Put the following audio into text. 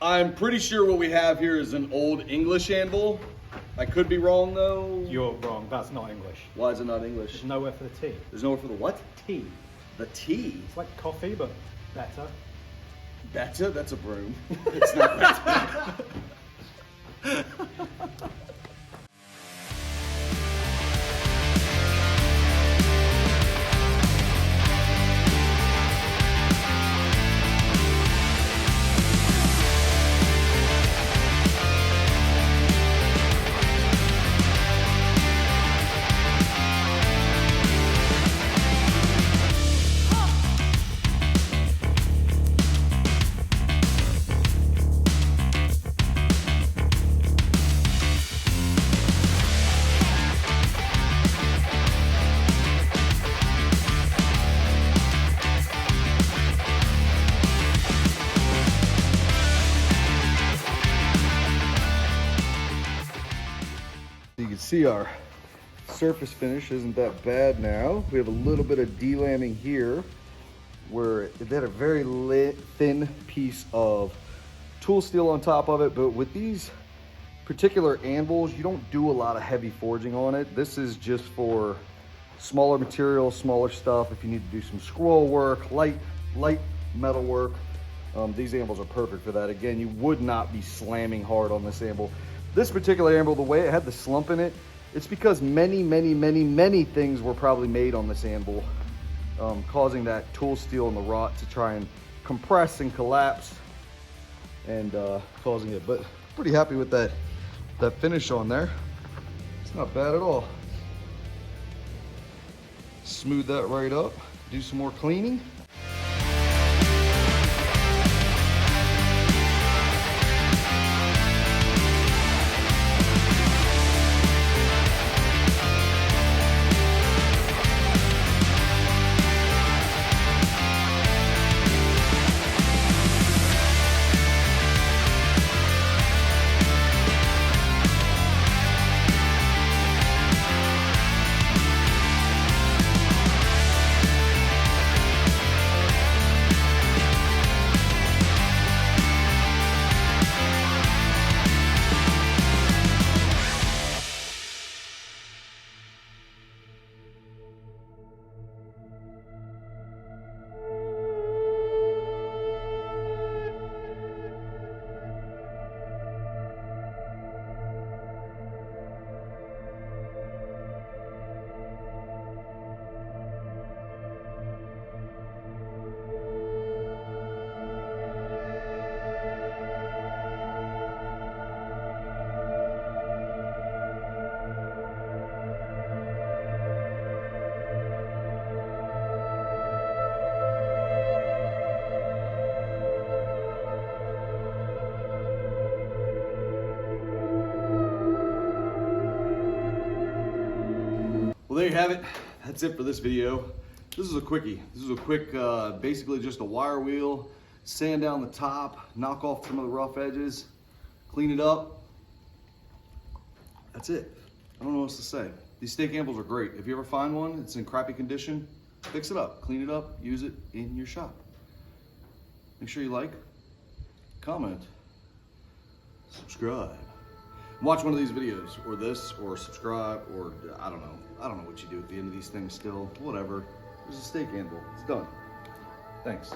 I'm pretty sure what we have here is an old English anvil. I could be wrong though. You're wrong, that's not English. Why is it not English? There's nowhere for the T. There's nowhere for the what? T. The T? It's like coffee, but better. Better? That's a broom. It's not better. You can see our surface finish isn't that bad now. We have a little bit of delamming here where it had a very thin piece of tool steel on top of it, but with these particular anvils, you don't do a lot of heavy forging on it. This is just for smaller material, smaller stuff. If you need to do some scroll work, light metal work, these anvils are perfect for that. Again, you would not be slamming hard on this anvil. This particular anvil, the way it had the slump in it, it's because many things were probably made on this anvil, causing that tool steel and the wrought to try and compress and collapse and causing it. But pretty happy with that finish on there. It's not bad at all. Smooth that right up, do some more cleaning. Well, there you have it. That's it for this video. This is a quickie. This is a quick, basically just a wire wheel, sand down the top, knock off some of the rough edges, clean it up. That's it. I don't know what else to say. These stake anvils are great. If you ever find one, it's in crappy condition, fix it up, clean it up, use it in your shop. Make sure you like, comment, subscribe. Watch one of these videos, or this, or subscribe, or I don't know. I don't know what you do at the end of these things still, whatever. There's a stake anvil, it's done. Thanks.